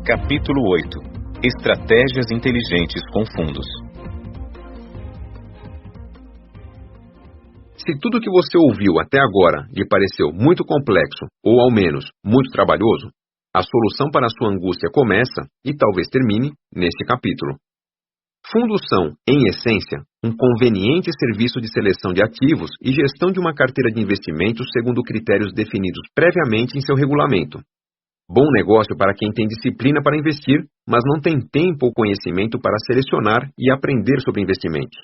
Capítulo 8. Estratégias inteligentes com fundos. Se tudo que você ouviu até agora lhe pareceu muito complexo, ou ao menos muito trabalhoso, a solução para a sua angústia começa, e talvez termine, neste capítulo. Fundos são, em essência, um conveniente serviço de seleção de ativos e gestão de uma carteira de investimentos segundo critérios definidos previamente em seu regulamento. Bom negócio para quem tem disciplina para investir, mas não tem tempo ou conhecimento para selecionar e aprender sobre investimentos.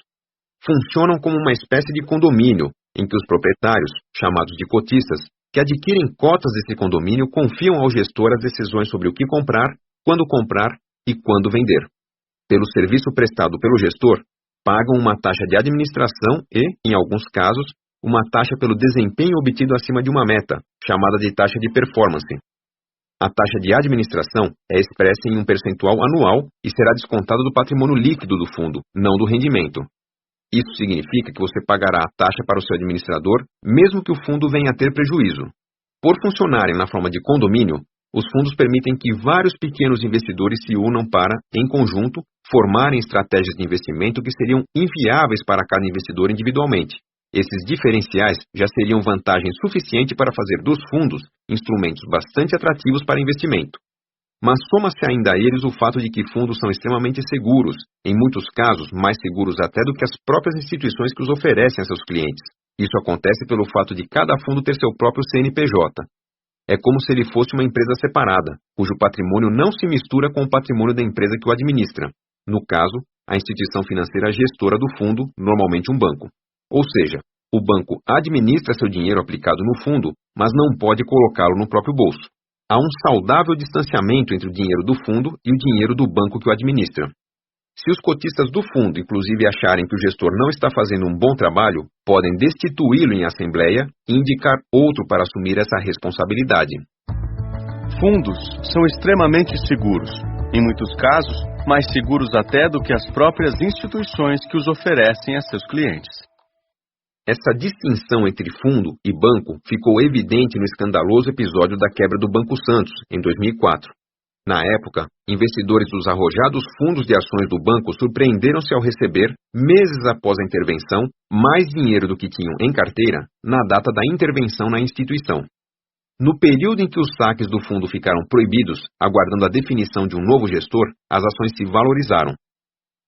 Funcionam como uma espécie de condomínio, em que os proprietários, chamados de cotistas, que adquirem cotas desse condomínio, confiam ao gestor as decisões sobre o que comprar, quando comprar e quando vender. Pelo serviço prestado pelo gestor, pagam uma taxa de administração e, em alguns casos, uma taxa pelo desempenho obtido acima de uma meta, chamada de taxa de performance. A taxa de administração é expressa em um percentual anual e será descontada do patrimônio líquido do fundo, não do rendimento. Isso significa que você pagará a taxa para o seu administrador, mesmo que o fundo venha a ter prejuízo. Por funcionarem na forma de condomínio, os fundos permitem que vários pequenos investidores se unam para, em conjunto, formarem estratégias de investimento que seriam inviáveis para cada investidor individualmente. Esses diferenciais já seriam vantagem suficiente para fazer dos fundos instrumentos bastante atrativos para investimento. Mas soma-se ainda a eles o fato de que fundos são extremamente seguros, em muitos casos mais seguros até do que as próprias instituições que os oferecem a seus clientes. Isso acontece pelo fato de cada fundo ter seu próprio CNPJ. É como se ele fosse uma empresa separada, cujo patrimônio não se mistura com o patrimônio da empresa que o administra. No caso, a instituição financeira gestora do fundo, normalmente um banco. Ou seja, o banco administra seu dinheiro aplicado no fundo, mas não pode colocá-lo no próprio bolso. Há um saudável distanciamento entre o dinheiro do fundo e o dinheiro do banco que o administra. Se os cotistas do fundo, inclusive, acharem que o gestor não está fazendo um bom trabalho, podem destituí-lo em assembleia e indicar outro para assumir essa responsabilidade. Fundos são extremamente seguros, em muitos casos, mais seguros até do que as próprias instituições que os oferecem a seus clientes. Essa distinção entre fundo e banco ficou evidente no escandaloso episódio da quebra do Banco Santos, em 2004. Na época, investidores dos arrojados fundos de ações do banco surpreenderam-se ao receber, meses após a intervenção, mais dinheiro do que tinham em carteira na data da intervenção na instituição. No período em que os saques do fundo ficaram proibidos, aguardando a definição de um novo gestor, as ações se valorizaram.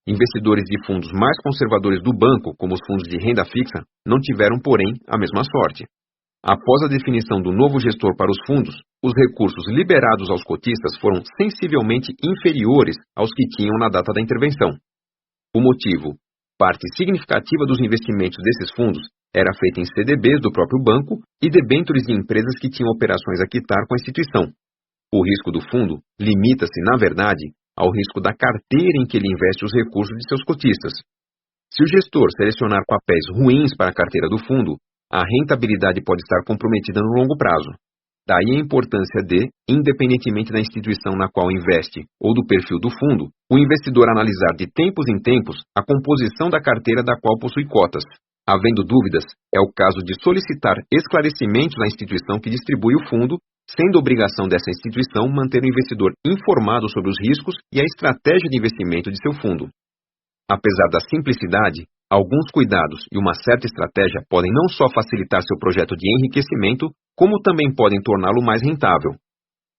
Investidores de fundos mais conservadores do banco, como os fundos de renda fixa, não tiveram, porém, a mesma sorte. Após a definição do novo gestor para os fundos, os recursos liberados aos cotistas foram sensivelmente inferiores aos que tinham na data da intervenção. O motivo: parte significativa dos investimentos desses fundos era feita em CDBs do próprio banco e debêntures de empresas que tinham operações a quitar com a instituição. O risco do fundo limita-se, na verdade, ao risco da carteira em que ele investe os recursos de seus cotistas. Se o gestor selecionar papéis ruins para a carteira do fundo, a rentabilidade pode estar comprometida no longo prazo. Daí a importância de, independentemente da instituição na qual investe ou do perfil do fundo, o investidor analisar de tempos em tempos a composição da carteira da qual possui cotas. Havendo dúvidas, é o caso de solicitar esclarecimentos à instituição que distribui o fundo, sendo obrigação dessa instituição manter o investidor informado sobre os riscos e a estratégia de investimento de seu fundo. Apesar da simplicidade, alguns cuidados e uma certa estratégia podem não só facilitar seu projeto de enriquecimento, como também podem torná-lo mais rentável.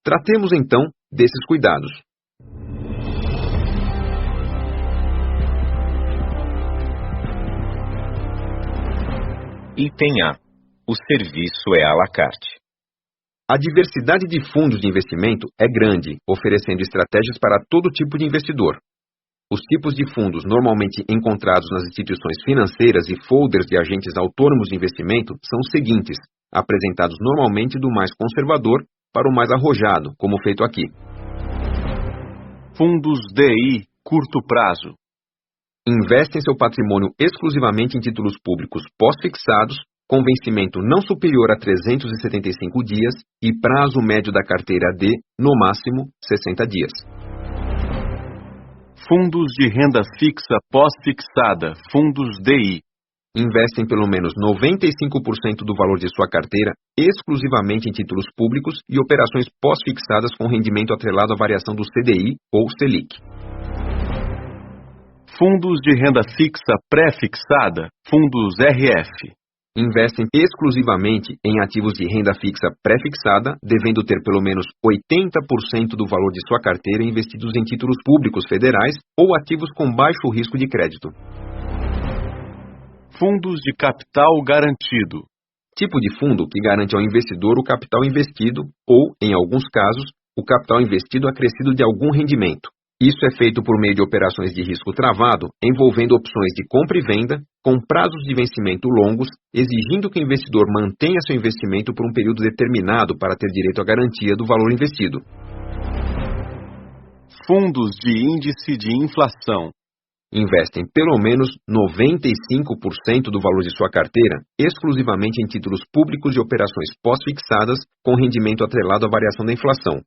Tratemos então desses cuidados. Item A. O serviço é à la carte. A diversidade de fundos de investimento é grande, oferecendo estratégias para todo tipo de investidor. Os tipos de fundos normalmente encontrados nas instituições financeiras e folders de agentes autônomos de investimento são os seguintes, apresentados normalmente do mais conservador para o mais arrojado, como feito aqui. Fundos DI curto prazo. Investem seu patrimônio exclusivamente em títulos públicos pós-fixados, com vencimento não superior a 375 dias e prazo médio da carteira de, no máximo, 60 dias. Fundos de renda fixa pós-fixada, fundos DI. Investem pelo menos 95% do valor de sua carteira exclusivamente em títulos públicos e operações pós-fixadas com rendimento atrelado à variação do CDI ou Selic. Fundos de renda fixa pré-fixada, fundos RF. Investem exclusivamente em ativos de renda fixa pré-fixada, devendo ter pelo menos 80% do valor de sua carteira investidos em títulos públicos federais ou ativos com baixo risco de crédito. Fundos de capital garantido. Tipo de fundo que garante ao investidor o capital investido ou, em alguns casos, o capital investido acrescido de algum rendimento. Isso é feito por meio de operações de risco travado, envolvendo opções de compra e venda, com prazos de vencimento longos, exigindo que o investidor mantenha seu investimento por um período determinado para ter direito à garantia do valor investido. Fundos de índice de inflação. Investem pelo menos 95% do valor de sua carteira exclusivamente em títulos públicos e operações pós-fixadas com rendimento atrelado à variação da inflação,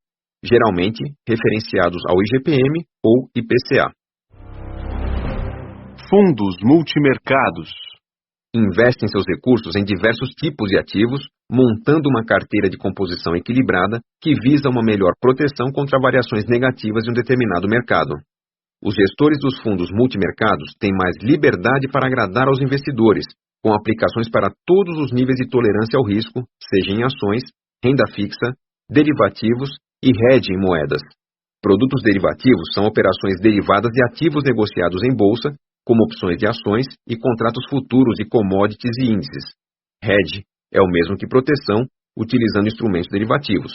geralmente referenciados ao IGPM ou IPCA. Fundos multimercados. Investem seus recursos em diversos tipos de ativos, montando uma carteira de composição equilibrada que visa uma melhor proteção contra variações negativas de um determinado mercado. Os gestores dos fundos multimercados têm mais liberdade para agradar aos investidores, com aplicações para todos os níveis de tolerância ao risco, seja em ações, renda fixa, derivativos e hedge em moedas. Produtos derivativos são operações derivadas de ativos negociados em bolsa, como opções de ações e contratos futuros de commodities e índices. Hedge é o mesmo que proteção, utilizando instrumentos derivativos.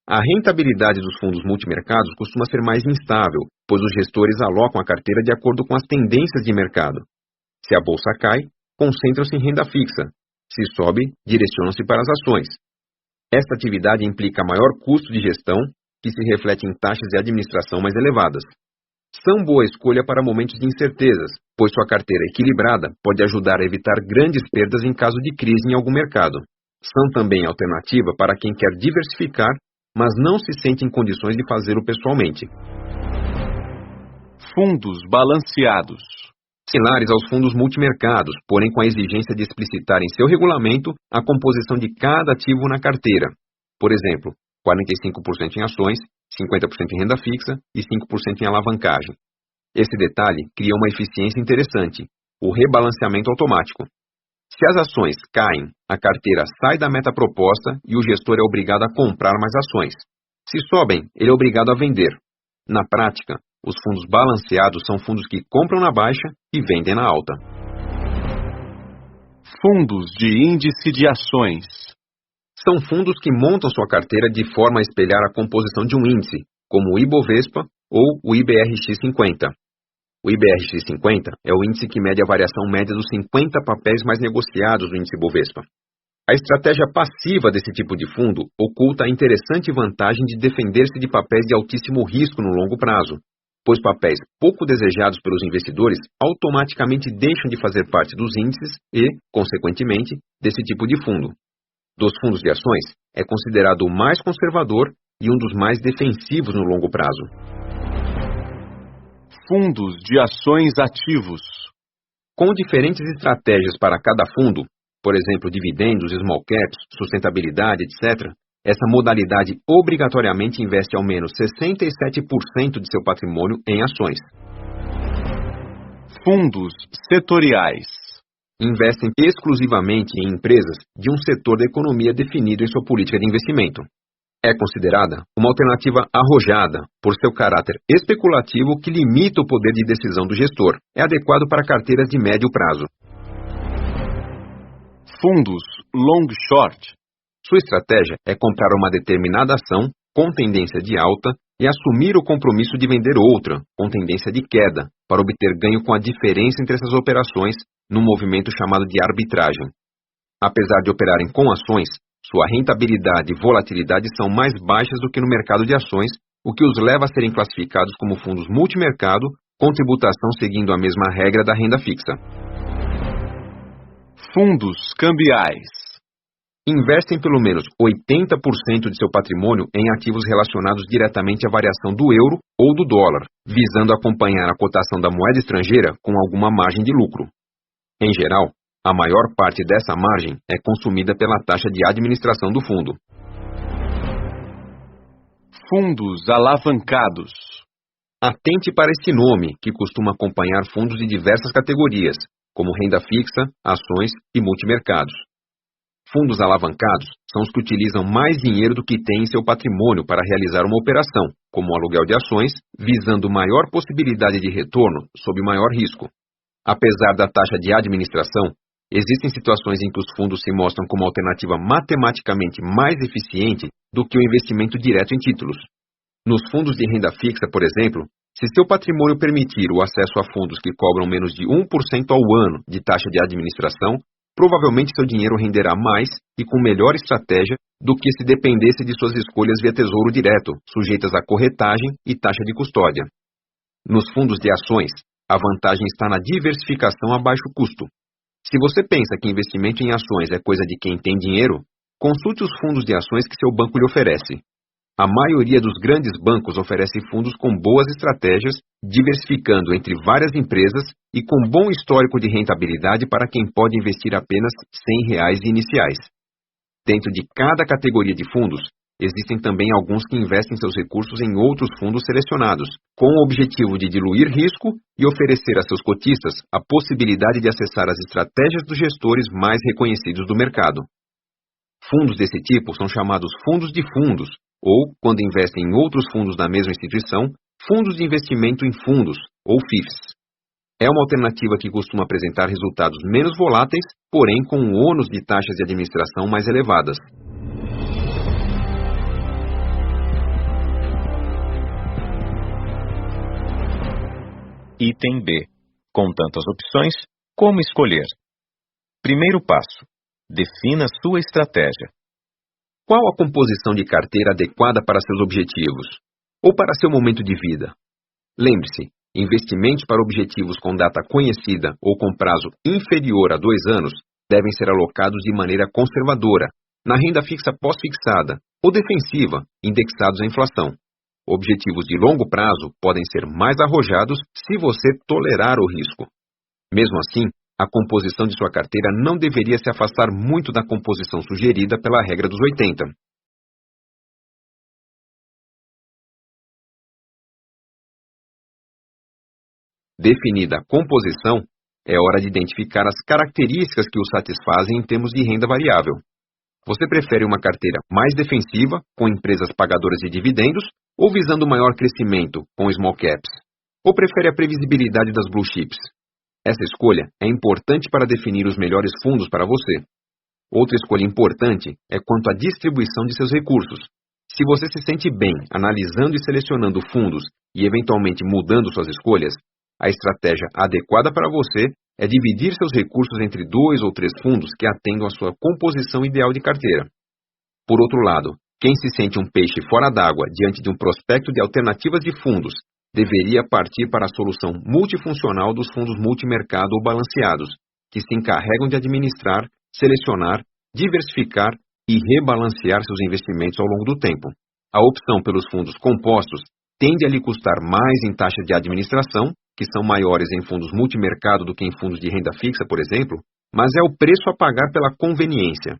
A rentabilidade dos fundos multimercados costuma ser mais instável, pois os gestores alocam a carteira de acordo com as tendências de mercado. Se a bolsa cai, concentram-se em renda fixa. Se sobe, direcionam-se para as ações. Esta atividade implica maior custo de gestão, que se reflete em taxas de administração mais elevadas. São boa escolha para momentos de incertezas, pois sua carteira equilibrada pode ajudar a evitar grandes perdas em caso de crise em algum mercado. São também alternativa para quem quer diversificar, mas não se sente em condições de fazê-lo pessoalmente. Fundos balanceados. Similares aos fundos multimercados, porém com a exigência de explicitar em seu regulamento a composição de cada ativo na carteira. Por exemplo, 45% em ações, 50% em renda fixa e 5% em alavancagem. Esse detalhe cria uma eficiência interessante, o rebalanceamento automático. Se as ações caem, a carteira sai da meta proposta e o gestor é obrigado a comprar mais ações. Se sobem, ele é obrigado a vender. Na prática, os fundos balanceados são fundos que compram na baixa e vendem na alta. Fundos de índice de ações. São fundos que montam sua carteira de forma a espelhar a composição de um índice, como o Ibovespa ou o IBRX50. O IBRX50 é o índice que mede a variação média dos 50 papéis mais negociados do índice Bovespa. A estratégia passiva desse tipo de fundo oculta a interessante vantagem de defender-se de papéis de altíssimo risco no longo prazo, pois papéis pouco desejados pelos investidores automaticamente deixam de fazer parte dos índices e, consequentemente, desse tipo de fundo. Dos fundos de ações, é considerado o mais conservador e um dos mais defensivos no longo prazo. Fundos de ações ativos. Com diferentes estratégias para cada fundo, por exemplo, dividendos, small caps, sustentabilidade, etc., essa modalidade obrigatoriamente investe ao menos 67% de seu patrimônio em ações. Fundos setoriais. Investem exclusivamente em empresas de um setor da economia definido em sua política de investimento. É considerada uma alternativa arrojada por seu caráter especulativo que limita o poder de decisão do gestor. É adequado para carteiras de médio prazo. Fundos long short. Sua estratégia é comprar uma determinada ação com tendência de alta e assumir o compromisso de vender outra com tendência de queda para obter ganho com a diferença entre essas operações num movimento chamado de arbitragem. Apesar de operarem com ações, sua rentabilidade e volatilidade são mais baixas do que no mercado de ações, o que os leva a serem classificados como fundos multimercado, com tributação seguindo a mesma regra da renda fixa. Fundos cambiais. Investem pelo menos 80% de seu patrimônio em ativos relacionados diretamente à variação do euro ou do dólar, visando acompanhar a cotação da moeda estrangeira com alguma margem de lucro. Em geral, A maior parte dessa margem é consumida pela taxa de administração do fundo. Fundos alavancados. Atente para este nome, que costuma acompanhar fundos de diversas categorias, como renda fixa, ações e multimercados. Fundos alavancados são os que utilizam mais dinheiro do que têm em seu patrimônio para realizar uma operação, como o aluguel de ações, visando maior possibilidade de retorno sob maior risco. Apesar da taxa de administração, existem situações em que os fundos se mostram como alternativa matematicamente mais eficiente do que o investimento direto em títulos. Nos fundos de renda fixa, por exemplo, se seu patrimônio permitir o acesso a fundos que cobram menos de 1% ao ano de taxa de administração, provavelmente seu dinheiro renderá mais e com melhor estratégia do que se dependesse de suas escolhas via tesouro direto, sujeitas a corretagem e taxa de custódia. Nos fundos de ações, a vantagem está na diversificação a baixo custo. Se você pensa que investimento em ações é coisa de quem tem dinheiro, consulte os fundos de ações que seu banco lhe oferece. A maioria dos grandes bancos oferece fundos com boas estratégias, diversificando entre várias empresas e com bom histórico de rentabilidade para quem pode investir apenas R$ 100 iniciais. Dentro de cada categoria de fundos, existem também alguns que investem seus recursos em outros fundos selecionados, com o objetivo de diluir risco e oferecer a seus cotistas a possibilidade de acessar as estratégias dos gestores mais reconhecidos do mercado. Fundos desse tipo são chamados fundos de fundos, ou, quando investem em outros fundos da mesma instituição, fundos de investimento em fundos, ou FIFs. É uma alternativa que costuma apresentar resultados menos voláteis, porém com um ônus de taxas de administração mais elevadas. Item B. Com tantas opções, como escolher? Primeiro passo. Defina sua estratégia. Qual a composição de carteira adequada para seus objetivos? Ou para seu momento de vida? Lembre-se, investimentos para objetivos com data conhecida ou com prazo inferior a 2 anos devem ser alocados de maneira conservadora, na renda fixa pós-fixada ou defensiva, indexados à inflação. Objetivos de longo prazo podem ser mais arrojados se você tolerar o risco. Mesmo assim, a composição de sua carteira não deveria se afastar muito da composição sugerida pela regra dos 80. Definida a composição, é hora de identificar as características que o satisfazem em termos de renda variável. Você prefere uma carteira mais defensiva, com empresas pagadoras de dividendos, ou visando maior crescimento, com small caps? Ou prefere a previsibilidade das blue chips? Essa escolha é importante para definir os melhores fundos para você. Outra escolha importante é quanto à distribuição de seus recursos. Se você se sente bem analisando e selecionando fundos e eventualmente mudando suas escolhas, a estratégia adequada para você é dividir seus recursos entre 2 ou 3 fundos que atendam à sua composição ideal de carteira. Por outro lado, quem se sente um peixe fora d'água diante de um prospecto de alternativas de fundos deveria partir para a solução multifuncional dos fundos multimercado ou balanceados, que se encarregam de administrar, selecionar, diversificar e rebalancear seus investimentos ao longo do tempo. A opção pelos fundos compostos tende a lhe custar mais em taxas de administração, que são maiores em fundos multimercado do que em fundos de renda fixa, por exemplo, mas é o preço a pagar pela conveniência.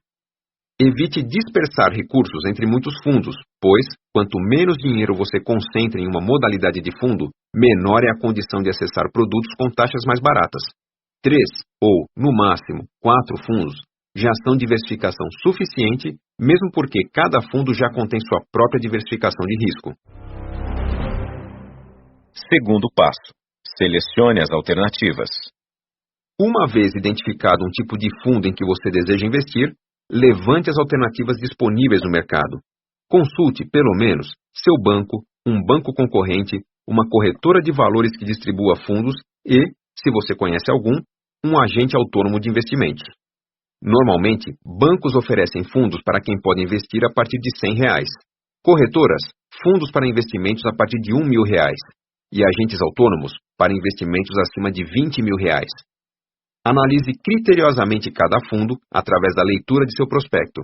Evite dispersar recursos entre muitos fundos, pois, quanto menos dinheiro você concentra em uma modalidade de fundo, menor é a condição de acessar produtos com taxas mais baratas. 3 ou, no máximo, 4 fundos já são diversificação suficiente, mesmo porque cada fundo já contém sua própria diversificação de risco. Segundo passo. Selecione as alternativas. Uma vez identificado um tipo de fundo em que você deseja investir, levante as alternativas disponíveis no mercado. Consulte, pelo menos, seu banco, um banco concorrente, uma corretora de valores que distribua fundos e, se você conhece algum, um agente autônomo de investimentos. Normalmente, bancos oferecem fundos para quem pode investir a partir de R$ 100. Corretoras, fundos para investimentos a partir de R$ 1.000. E agentes autônomos para investimentos acima de R$ 20.000. Analise criteriosamente cada fundo através da leitura de seu prospecto.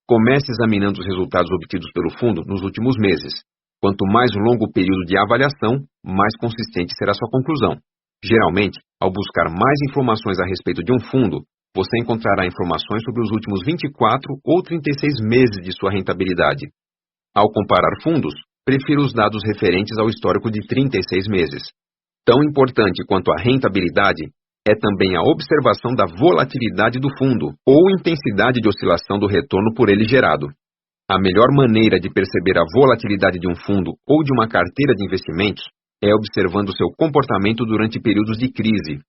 Comece examinando os resultados obtidos pelo fundo nos últimos meses. Quanto mais longo o período de avaliação, mais consistente será sua conclusão. Geralmente, ao buscar mais informações a respeito de um fundo, você encontrará informações sobre os últimos 24 ou 36 meses de sua rentabilidade. Ao comparar fundos, prefiro os dados referentes ao histórico de 36 meses. Tão importante quanto a rentabilidade é também a observação da volatilidade do fundo ou intensidade de oscilação do retorno por ele gerado. A melhor maneira de perceber a volatilidade de um fundo ou de uma carteira de investimentos é observando seu comportamento durante períodos de crise.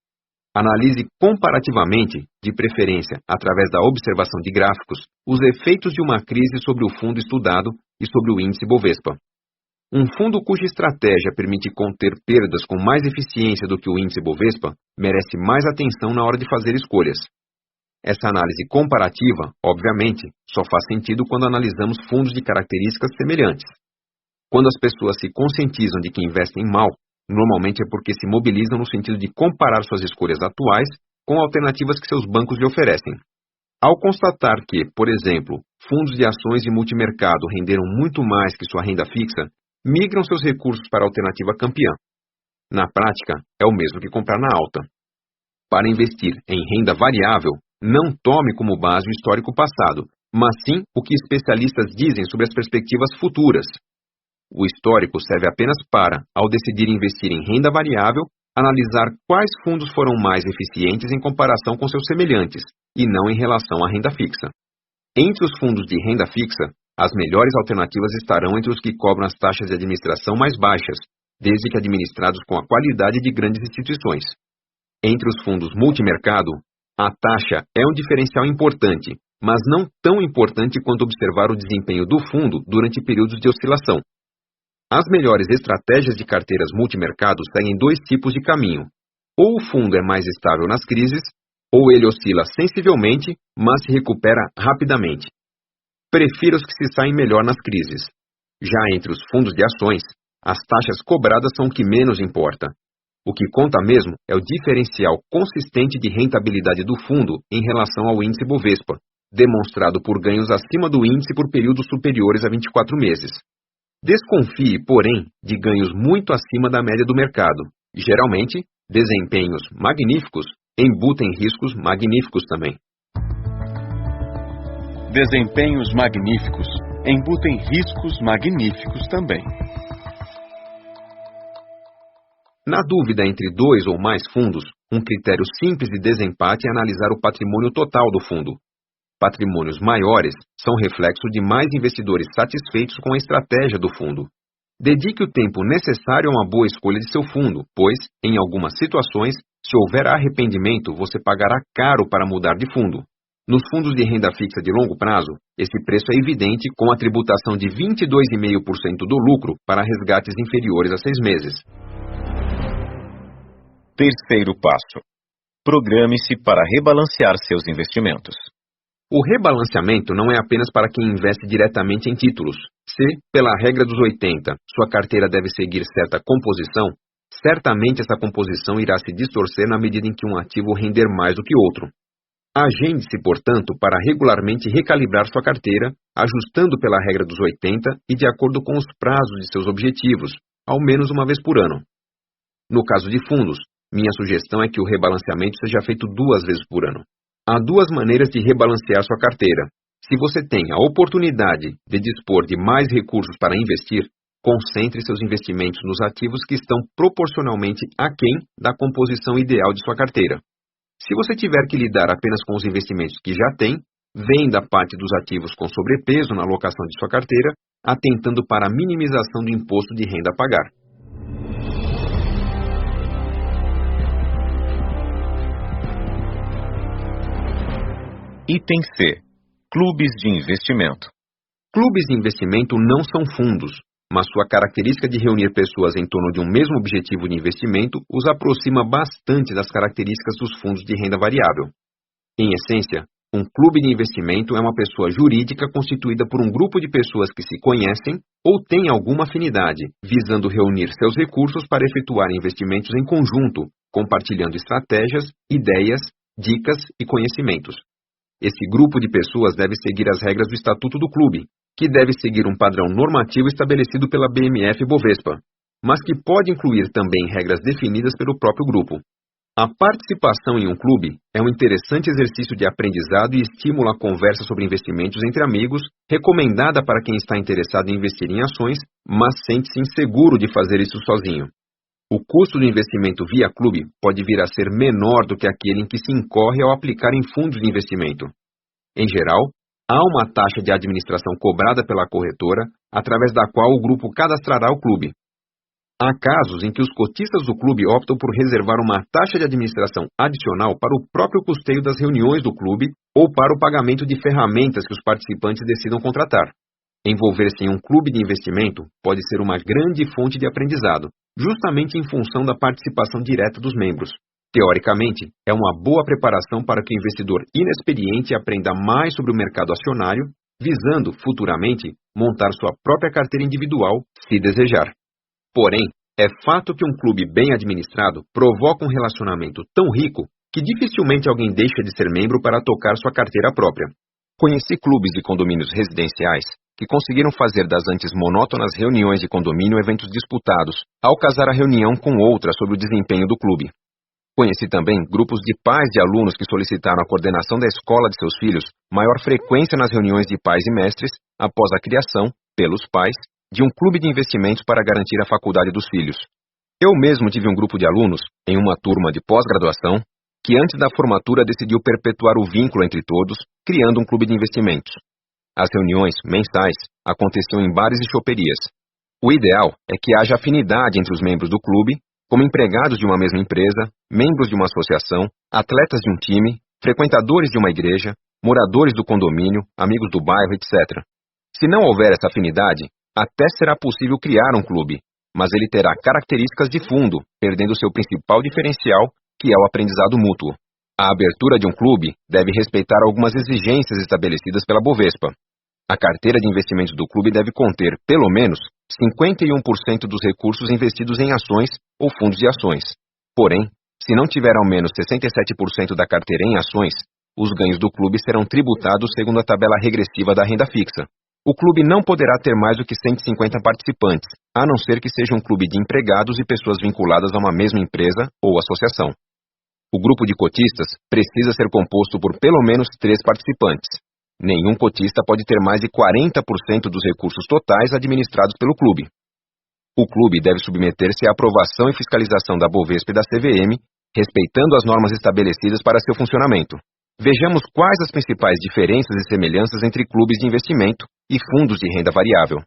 Analise comparativamente, de preferência através da observação de gráficos, os efeitos de uma crise sobre o fundo estudado e sobre o índice Bovespa. Um fundo cuja estratégia permite conter perdas com mais eficiência do que o índice Bovespa merece mais atenção na hora de fazer escolhas. Essa análise comparativa, obviamente, só faz sentido quando analisamos fundos de características semelhantes. Quando as pessoas se conscientizam de que investem mal, normalmente é porque se mobilizam no sentido de comparar suas escolhas atuais com alternativas que seus bancos lhe oferecem. Ao constatar que, por exemplo, fundos de ações de multimercado renderam muito mais que sua renda fixa, migram seus recursos para a alternativa campeã. Na prática, é o mesmo que comprar na alta. Para investir em renda variável, não tome como base o histórico passado, mas sim o que especialistas dizem sobre as perspectivas futuras. O histórico serve apenas para, ao decidir investir em renda variável, analisar quais fundos foram mais eficientes em comparação com seus semelhantes, e não em relação à renda fixa. Entre os fundos de renda fixa, as melhores alternativas estarão entre os que cobram as taxas de administração mais baixas, desde que administrados com a qualidade de grandes instituições. Entre os fundos multimercado, a taxa é um diferencial importante, mas não tão importante quanto observar o desempenho do fundo durante períodos de oscilação. As melhores estratégias de carteiras multimercado seguem dois tipos de caminho. Ou o fundo é mais estável nas crises, ou ele oscila sensivelmente, mas se recupera rapidamente. Prefiro os que se saem melhor nas crises. Já entre os fundos de ações, as taxas cobradas são o que menos importa. O que conta mesmo é o diferencial consistente de rentabilidade do fundo em relação ao índice Bovespa, demonstrado por ganhos acima do índice por períodos superiores a 24 meses. Desconfie, porém, de ganhos muito acima da média do mercado. Geralmente, desempenhos magníficos embutem riscos magníficos também. Desempenhos magníficos embutem riscos magníficos também. Na dúvida entre dois ou mais fundos, um critério simples de desempate é analisar o patrimônio total do fundo. Patrimônios maiores são reflexo de mais investidores satisfeitos com a estratégia do fundo. Dedique o tempo necessário a uma boa escolha de seu fundo, pois, em algumas situações, se houver arrependimento, você pagará caro para mudar de fundo. Nos fundos de renda fixa de longo prazo, esse preço é evidente com a tributação de 22,5% do lucro para resgates inferiores a 6 meses. Terceiro passo. Programe-se para rebalancear seus investimentos. O rebalanceamento não é apenas para quem investe diretamente em títulos. Se, pela regra dos 80, sua carteira deve seguir certa composição, certamente essa composição irá se distorcer na medida em que um ativo render mais do que outro. Agende-se, portanto, para regularmente recalibrar sua carteira, ajustando pela regra dos 80 e de acordo com os prazos de seus objetivos, ao menos uma vez por ano. No caso de fundos, minha sugestão é que o rebalanceamento seja feito 2 vezes por ano. Há 2 maneiras de rebalancear sua carteira. Se você tem a oportunidade de dispor de mais recursos para investir, concentre seus investimentos nos ativos que estão proporcionalmente aquém da composição ideal de sua carteira. Se você tiver que lidar apenas com os investimentos que já tem, venda parte dos ativos com sobrepeso na alocação de sua carteira, atentando para a minimização do imposto de renda a pagar. Item C. Clubes de investimento. Clubes de investimento não são fundos, mas sua característica de reunir pessoas em torno de um mesmo objetivo de investimento os aproxima bastante das características dos fundos de renda variável. Em essência, um clube de investimento é uma pessoa jurídica constituída por um grupo de pessoas que se conhecem ou têm alguma afinidade, visando reunir seus recursos para efetuar investimentos em conjunto, compartilhando estratégias, ideias, dicas e conhecimentos. Esse grupo de pessoas deve seguir as regras do Estatuto do Clube, que deve seguir um padrão normativo estabelecido pela BMF Bovespa, mas que pode incluir também regras definidas pelo próprio grupo. A participação em um clube é um interessante exercício de aprendizado e estimula a conversa sobre investimentos entre amigos, recomendada para quem está interessado em investir em ações, mas sente-se inseguro de fazer isso sozinho. O custo do investimento via clube pode vir a ser menor do que aquele em que se incorre ao aplicar em fundos de investimento. Em geral, há uma taxa de administração cobrada pela corretora, através da qual o grupo cadastrará o clube. Há casos em que os cotistas do clube optam por reservar uma taxa de administração adicional para o próprio custeio das reuniões do clube ou para o pagamento de ferramentas que os participantes decidam contratar. Envolver-se em um clube de investimento pode ser uma grande fonte de aprendizado, justamente em função da participação direta dos membros. Teoricamente, é uma boa preparação para que o investidor inexperiente aprenda mais sobre o mercado acionário, visando, futuramente, montar sua própria carteira individual, se desejar. Porém, é fato que um clube bem administrado provoca um relacionamento tão rico que dificilmente alguém deixa de ser membro para tocar sua carteira própria. Conheci clubes de condomínios residenciais que conseguiram fazer das antes monótonas reuniões de condomínio eventos disputados, ao casar a reunião com outra sobre o desempenho do clube. Conheci também grupos de pais de alunos que solicitaram a coordenação da escola de seus filhos maior frequência nas reuniões de pais e mestres após a criação, pelos pais, de um clube de investimentos para garantir a faculdade dos filhos. Eu mesmo tive um grupo de alunos, em uma turma de pós-graduação, que antes da formatura decidiu perpetuar o vínculo entre todos, criando um clube de investimentos. As reuniões, mensais, aconteciam em bares e choperias. O ideal é que haja afinidade entre os membros do clube, como empregados de uma mesma empresa, membros de uma associação, atletas de um time, frequentadores de uma igreja, moradores do condomínio, amigos do bairro, etc. Se não houver essa afinidade, até será possível criar um clube, mas ele terá características de fundo, perdendo seu principal diferencial, que é o aprendizado mútuo. A abertura de um clube deve respeitar algumas exigências estabelecidas pela Bovespa. A carteira de investimentos do clube deve conter, pelo menos, 51% dos recursos investidos em ações ou fundos de ações. Porém, se não tiver ao menos 67% da carteira em ações, os ganhos do clube serão tributados segundo a tabela regressiva da renda fixa. O clube não poderá ter mais do que 150 participantes, a não ser que seja um clube de empregados e pessoas vinculadas a uma mesma empresa ou associação. O grupo de cotistas precisa ser composto por pelo menos 3 participantes. Nenhum cotista pode ter mais de 40% dos recursos totais administrados pelo clube. O clube deve submeter-se à aprovação e fiscalização da Bovespa e da CVM, respeitando as normas estabelecidas para seu funcionamento. Vejamos quais as principais diferenças e semelhanças entre clubes de investimento e fundos de renda variável.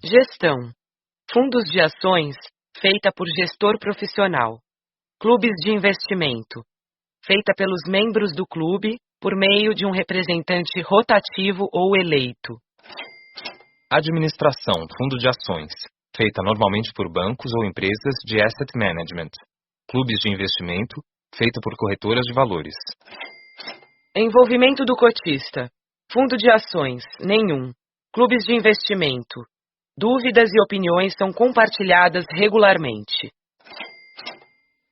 Gestão. Fundos de ações, feita por gestor profissional. Clubes de investimento, feita pelos membros do clube por meio de um representante rotativo ou eleito. Administração, fundo de ações, feita normalmente por bancos ou empresas de asset management. Clubes de investimento, feita por corretoras de valores. Envolvimento do cotista. Fundo de ações, nenhum. Clubes de investimento. Dúvidas e opiniões são compartilhadas regularmente.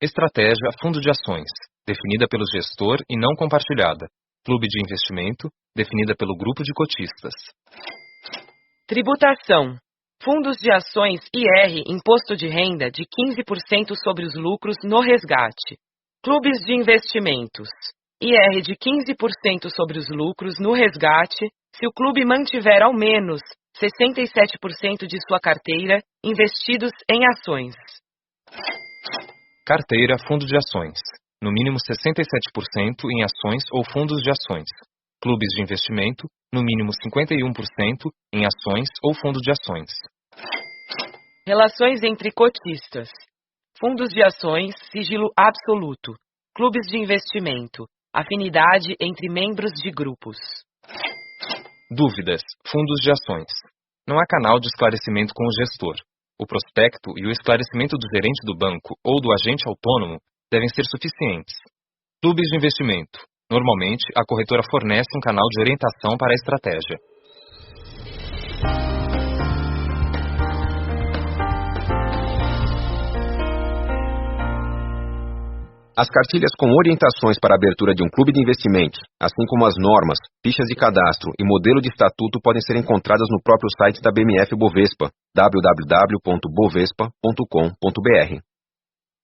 Estratégia, fundo de ações, definida pelo gestor e não compartilhada. Clube de investimento, definida pelo grupo de cotistas. Tributação. Fundos de ações IR, imposto de renda de 15% sobre os lucros no resgate. Clubes de investimentos. IR de 15% sobre os lucros no resgate, se o clube mantiver ao menos 67% de sua carteira investidos em ações. Carteira, fundo de ações. No mínimo 67% em ações ou fundos de ações. Clubes de investimento, no mínimo 51% em ações ou fundos de ações. Relações entre cotistas. Fundos de ações, sigilo absoluto. Clubes de investimento, afinidade entre membros de grupos. Dúvidas, fundos de ações. Não há canal de esclarecimento com o gestor. O prospecto e o esclarecimento do gerente do banco ou do agente autônomo devem ser suficientes. Clubes de investimento. Normalmente, a corretora fornece um canal de orientação para a estratégia. As cartilhas com orientações para a abertura de um clube de investimentos, assim como as normas, fichas de cadastro e modelo de estatuto podem ser encontradas no próprio site da BMF Bovespa, www.bovespa.com.br.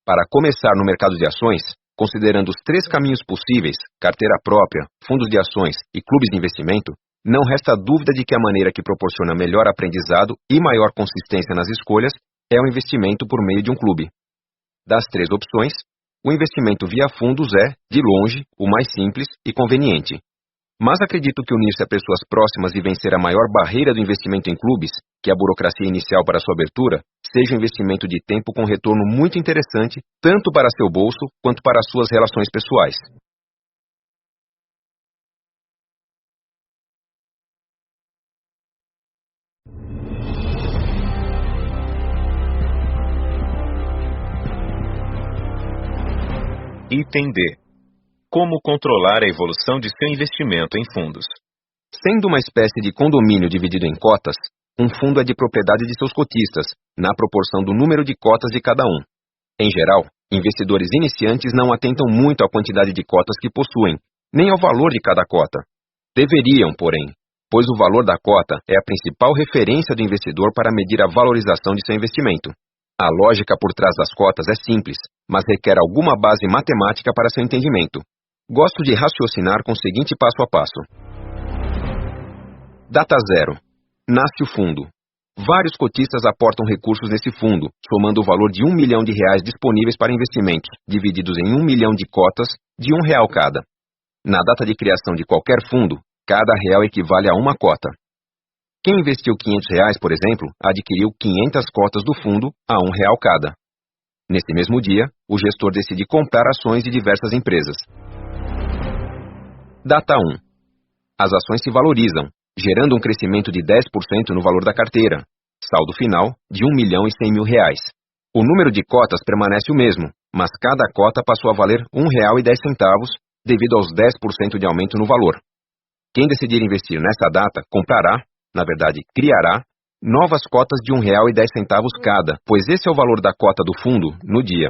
Para começar no mercado de ações, considerando os 3 caminhos possíveis, carteira própria, fundos de ações e clubes de investimento, não resta dúvida de que a maneira que proporciona melhor aprendizado e maior consistência nas escolhas é o investimento por meio de um clube. Das 3 opções, o investimento via fundos é, de longe, o mais simples e conveniente. Mas acredito que unir-se a pessoas próximas e vencer a maior barreira do investimento em clubes, que é a burocracia inicial para sua abertura, seja um investimento de tempo com retorno muito interessante, tanto para seu bolso quanto para suas relações pessoais. Item D. Como controlar a evolução de seu investimento em fundos. Sendo uma espécie de condomínio dividido em cotas, um fundo é de propriedade de seus cotistas, na proporção do número de cotas de cada um. Em geral, investidores iniciantes não atentam muito à quantidade de cotas que possuem, nem ao valor de cada cota. Deveriam, porém, pois o valor da cota é a principal referência do investidor para medir a valorização de seu investimento. A lógica por trás das cotas é simples, mas requer alguma base matemática para seu entendimento. Gosto de raciocinar com o seguinte passo a passo. Data zero. Nasce o fundo. Vários cotistas aportam recursos nesse fundo, somando o valor de R$1 milhão disponíveis para investimentos, divididos em 1 milhão de cotas de R$1 cada. Na data de criação de qualquer fundo, cada real equivale a uma cota. Quem investiu R$500, por exemplo, adquiriu 500 cotas do fundo a R$1 cada. Nesse mesmo dia, o gestor decide comprar ações de diversas empresas. Data 1. As ações se valorizam, gerando um crescimento de 10% no valor da carteira. Saldo final de R$1.100.000. O número de cotas permanece o mesmo, mas cada cota passou a valer R$1,10 devido aos 10% de aumento no valor. Quem decidir investir nesta data comprará, na verdade, criará, novas cotas de R$1,10 cada, pois esse é o valor da cota do fundo no dia.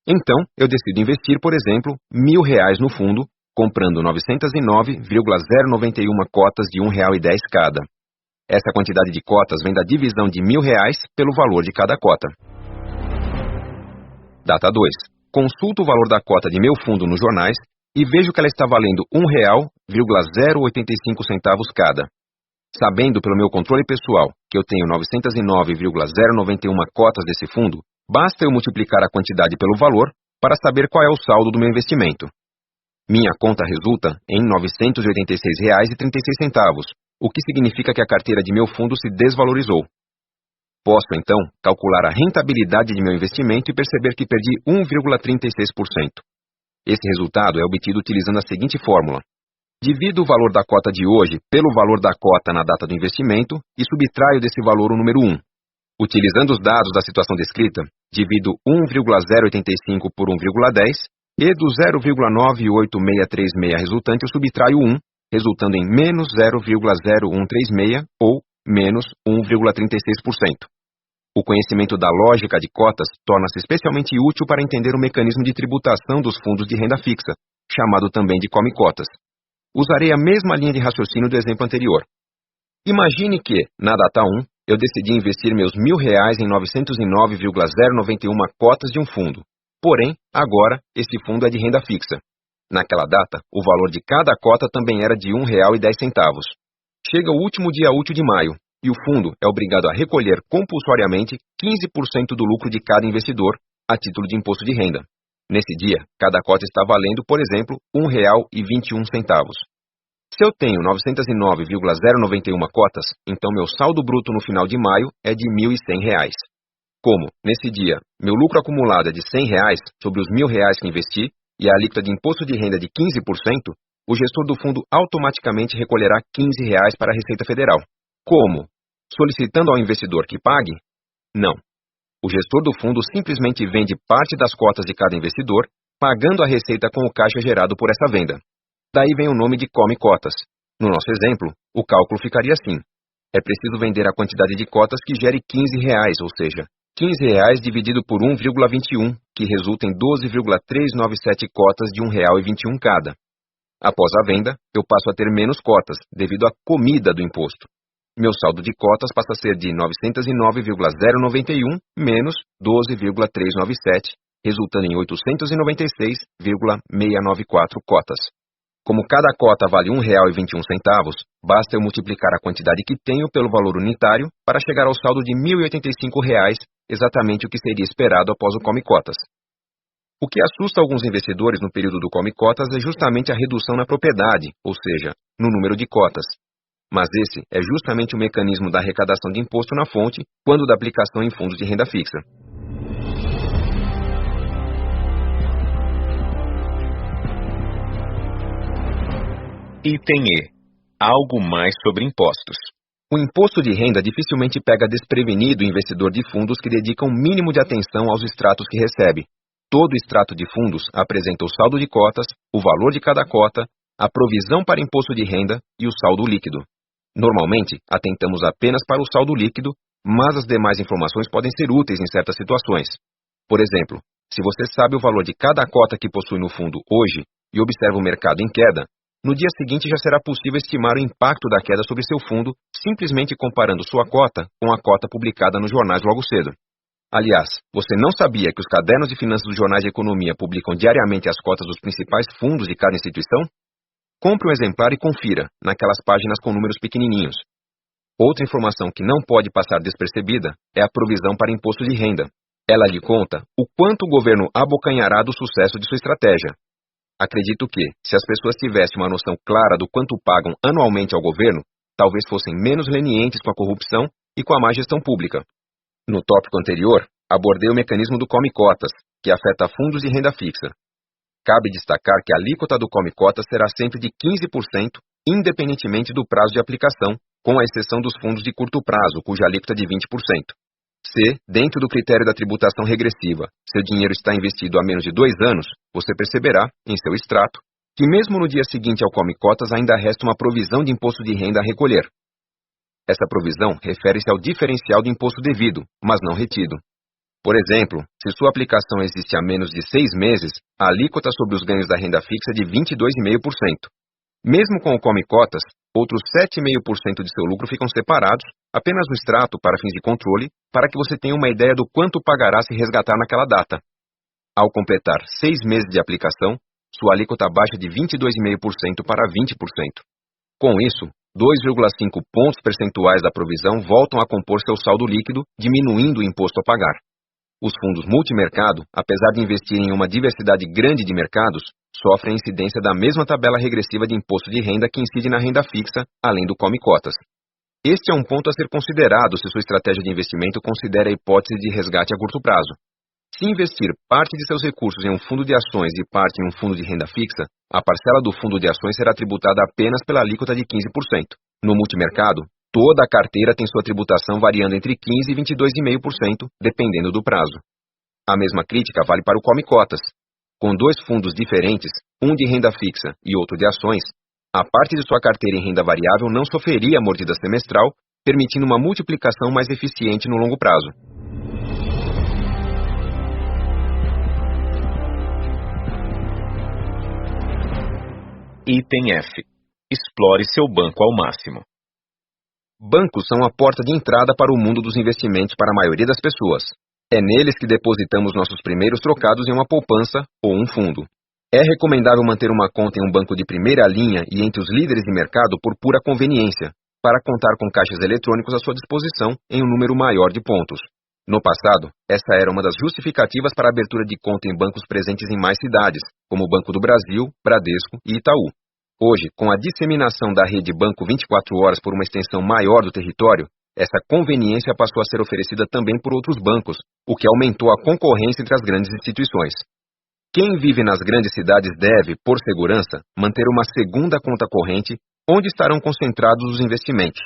Então, eu decido investir, por exemplo, R$1.000 no fundo, comprando 909,091 cotas de R$1,10 cada. Essa quantidade de cotas vem da divisão de R$1.000 pelo valor de cada cota. Data 2. Consulto o valor da cota de meu fundo nos jornais e vejo que ela está valendo R$1,085 cada. Sabendo pelo meu controle pessoal que eu tenho 909,091 cotas desse fundo, basta eu multiplicar a quantidade pelo valor para saber qual é o saldo do meu investimento. Minha conta resulta em R$ 986,36, o que significa que a carteira de meu fundo se desvalorizou. Posso, então, calcular a rentabilidade de meu investimento e perceber que perdi 1,36%. Esse resultado é obtido utilizando a seguinte fórmula. Divido o valor da cota de hoje pelo valor da cota na data do investimento e subtraio desse valor o número 1. Utilizando os dados da situação descrita, divido 1,085 por 1,10 e do 0,98636 resultante eu subtraio 1, resultando em menos 0,0136 ou menos 1,36%. O conhecimento da lógica de cotas torna-se especialmente útil para entender o mecanismo de tributação dos fundos de renda fixa, chamado também de come-cotas. Usarei a mesma linha de raciocínio do exemplo anterior. Imagine que, na data 1, eu decidi investir meus R$1.000 em 909,091 cotas de um fundo. Porém, agora, esse fundo é de renda fixa. Naquela data, o valor de cada cota também era de R$1,10. Chega o último dia útil de maio, e o fundo é obrigado a recolher compulsoriamente 15% do lucro de cada investidor, a título de imposto de renda. Nesse dia, cada cota está valendo, por exemplo, R$1,21. Se eu tenho 909,091 cotas, então meu saldo bruto no final de maio é de R$1.100. Como, nesse dia, meu lucro acumulado é de R$100 sobre os R$1.000 que investi e a alíquota de imposto de renda de 15%, o gestor do fundo automaticamente recolherá R$15 para a Receita Federal. Como? Solicitando ao investidor que pague? Não. O gestor do fundo simplesmente vende parte das cotas de cada investidor, pagando a receita com o caixa gerado por essa venda. Daí vem o nome de come-cotas. No nosso exemplo, o cálculo ficaria assim. É preciso vender a quantidade de cotas que gere R$15, ou seja, R$ 15 dividido por 1,21, que resulta em 12,397 cotas de R$ 1,21 cada. Após a venda, eu passo a ter menos cotas, devido à comida do imposto. Meu saldo de cotas passa a ser de 909,091 menos 12,397, resultando em 896,694 cotas. Como cada cota vale R$ 1,21, basta eu multiplicar a quantidade que tenho pelo valor unitário para chegar ao saldo de R$ 1.085, exatamente o que seria esperado após o Come Cotas. O que assusta alguns investidores no período do Come Cotas é justamente a redução na propriedade, ou seja, no número de cotas. Mas esse é justamente o mecanismo da arrecadação de imposto na fonte quando da aplicação em fundos de renda fixa. Item E. Algo mais sobre impostos. O imposto de renda dificilmente pega desprevenido o investidor de fundos que dedica um mínimo de atenção aos extratos que recebe. Todo extrato de fundos apresenta o saldo de cotas, o valor de cada cota, a provisão para imposto de renda e o saldo líquido. Normalmente, atentamos apenas para o saldo líquido, mas as demais informações podem ser úteis em certas situações. Por exemplo, se você sabe o valor de cada cota que possui no fundo hoje e observa o mercado em queda, no dia seguinte já será possível estimar o impacto da queda sobre seu fundo simplesmente comparando sua cota com a cota publicada nos jornais logo cedo. Aliás, você não sabia que os cadernos de finanças dos jornais de economia publicam diariamente as cotas dos principais fundos de cada instituição? Compre um exemplar e confira, naquelas páginas com números pequenininhos. Outra informação que não pode passar despercebida é a provisão para imposto de renda. Ela lhe conta o quanto o governo abocanhará do sucesso de sua estratégia. Acredito que, se as pessoas tivessem uma noção clara do quanto pagam anualmente ao governo, talvez fossem menos lenientes com a corrupção e com a má gestão pública. No tópico anterior, abordei o mecanismo do Come Cotas, que afeta fundos de renda fixa. Cabe destacar que a alíquota do Come Cotas será sempre de 15%, independentemente do prazo de aplicação, com a exceção dos fundos de curto prazo, cuja alíquota é de 20%. Se, dentro do critério da tributação regressiva, seu dinheiro está investido há menos de 2 anos, você perceberá, em seu extrato, que mesmo no dia seguinte ao Come Cotas ainda resta uma provisão de imposto de renda a recolher. Essa provisão refere-se ao diferencial do imposto devido, mas não retido. Por exemplo, se sua aplicação existe há menos de 6 meses, a alíquota sobre os ganhos da renda fixa é de 22,5%. Mesmo com o Come Cotas, outros 7,5% de seu lucro ficam separados, apenas no extrato para fins de controle, para que você tenha uma ideia do quanto pagará se resgatar naquela data. Ao completar 6 meses de aplicação, sua alíquota baixa de 22,5% para 20%. Com isso, 2,5 pontos percentuais da provisão voltam a compor seu saldo líquido, diminuindo o imposto a pagar. Os fundos multimercado, apesar de investirem em uma diversidade grande de mercados, sofrem a incidência da mesma tabela regressiva de imposto de renda que incide na renda fixa, além do Come Cotas. Este é um ponto a ser considerado se sua estratégia de investimento considera a hipótese de resgate a curto prazo. Se investir parte de seus recursos em um fundo de ações e parte em um fundo de renda fixa, a parcela do fundo de ações será tributada apenas pela alíquota de 15%. No multimercado, toda a carteira tem sua tributação variando entre 15% e 22,5%, dependendo do prazo. A mesma crítica vale para o Come Cotas. Com 2 fundos diferentes, um de renda fixa e outro de ações, a parte de sua carteira em renda variável não sofreria a mordida semestral, permitindo uma multiplicação mais eficiente no longo prazo. Item F. Explore seu banco ao máximo. Bancos são a porta de entrada para o mundo dos investimentos para a maioria das pessoas. É neles que depositamos nossos primeiros trocados em uma poupança ou um fundo. É recomendável manter uma conta em um banco de primeira linha e entre os líderes de mercado por pura conveniência, para contar com caixas eletrônicos à sua disposição em um número maior de pontos. No passado, essa era uma das justificativas para a abertura de conta em bancos presentes em mais cidades, como o Banco do Brasil, Bradesco e Itaú. Hoje, com a disseminação da rede Banco 24 horas por uma extensão maior do território, essa conveniência passou a ser oferecida também por outros bancos, o que aumentou a concorrência entre as grandes instituições. Quem vive nas grandes cidades deve, por segurança, manter uma segunda conta corrente, onde estarão concentrados os investimentos.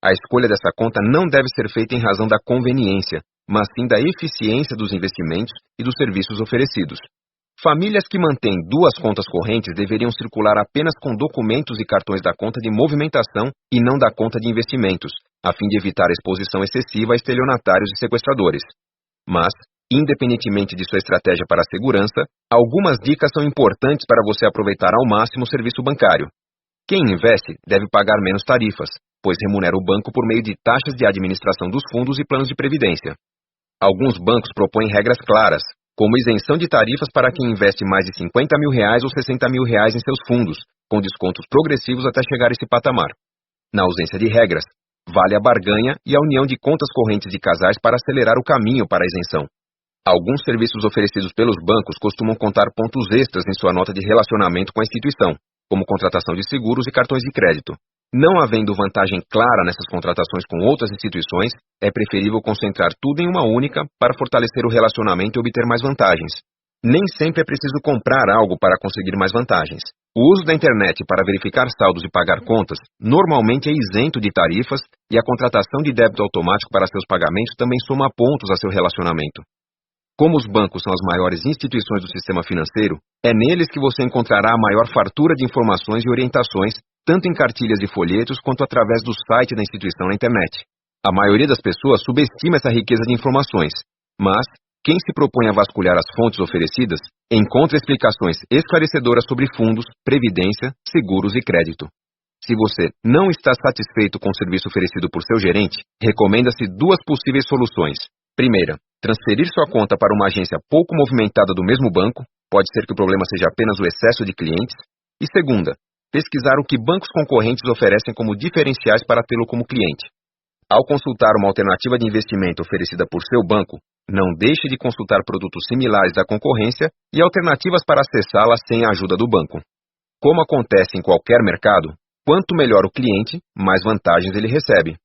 A escolha dessa conta não deve ser feita em razão da conveniência, mas sim da eficiência dos investimentos e dos serviços oferecidos. Famílias que mantêm 2 contas correntes deveriam circular apenas com documentos e cartões da conta de movimentação e não da conta de investimentos, a fim de evitar a exposição excessiva a estelionatários e sequestradores. Mas, independentemente de sua estratégia para a segurança, algumas dicas são importantes para você aproveitar ao máximo o serviço bancário. Quem investe deve pagar menos tarifas, pois remunera o banco por meio de taxas de administração dos fundos e planos de previdência. Alguns bancos propõem regras claras, como isenção de tarifas para quem investe mais de R$50 mil ou R$60 mil em seus fundos, com descontos progressivos até chegar a esse patamar. Na ausência de regras, vale a barganha e a união de contas correntes de casais para acelerar o caminho para a isenção. Alguns serviços oferecidos pelos bancos costumam contar pontos extras em sua nota de relacionamento com a instituição, como contratação de seguros e cartões de crédito. Não havendo vantagem clara nessas contratações com outras instituições, é preferível concentrar tudo em uma única para fortalecer o relacionamento e obter mais vantagens. Nem sempre é preciso comprar algo para conseguir mais vantagens. O uso da internet para verificar saldos e pagar contas normalmente é isento de tarifas e a contratação de débito automático para seus pagamentos também soma pontos a seu relacionamento. Como os bancos são as maiores instituições do sistema financeiro, é neles que você encontrará a maior fartura de informações e orientações, tanto em cartilhas e folhetos quanto através do site da instituição na internet. A maioria das pessoas subestima essa riqueza de informações, mas quem se propõe a vasculhar as fontes oferecidas encontra explicações esclarecedoras sobre fundos, previdência, seguros e crédito. Se você não está satisfeito com o serviço oferecido por seu gerente, recomenda-se duas possíveis soluções. Primeira, transferir sua conta para uma agência pouco movimentada do mesmo banco, pode ser que o problema seja apenas o excesso de clientes. E segunda, pesquisar o que bancos concorrentes oferecem como diferenciais para tê-lo como cliente. Ao consultar uma alternativa de investimento oferecida por seu banco, não deixe de consultar produtos similares da concorrência e alternativas para acessá-la sem a ajuda do banco. Como acontece em qualquer mercado, quanto melhor o cliente, mais vantagens ele recebe.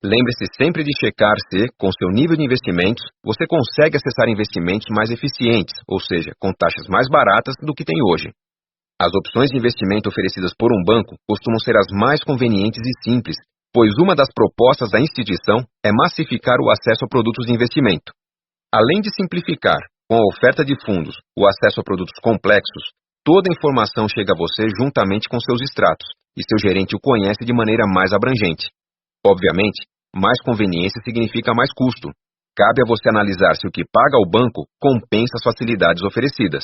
Lembre-se sempre de checar se, com seu nível de investimentos, você consegue acessar investimentos mais eficientes, ou seja, com taxas mais baratas do que tem hoje. As opções de investimento oferecidas por um banco costumam ser as mais convenientes e simples, pois uma das propostas da instituição é massificar o acesso a produtos de investimento. Além de simplificar, com a oferta de fundos, o acesso a produtos complexos, toda a informação chega a você juntamente com seus extratos, e seu gerente o conhece de maneira mais abrangente. Obviamente, mais conveniência significa mais custo. Cabe a você analisar se o que paga ao banco compensa as facilidades oferecidas.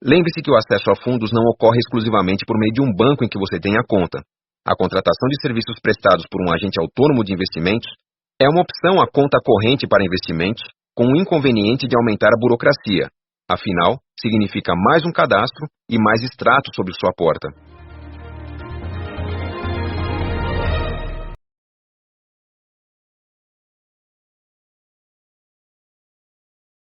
Lembre-se que o acesso a fundos não ocorre exclusivamente por meio de um banco em que você tenha conta. A contratação de serviços prestados por um agente autônomo de investimentos é uma opção à conta corrente para investimentos, com o inconveniente de aumentar a burocracia. Afinal, significa mais um cadastro e mais extratos sobre sua porta.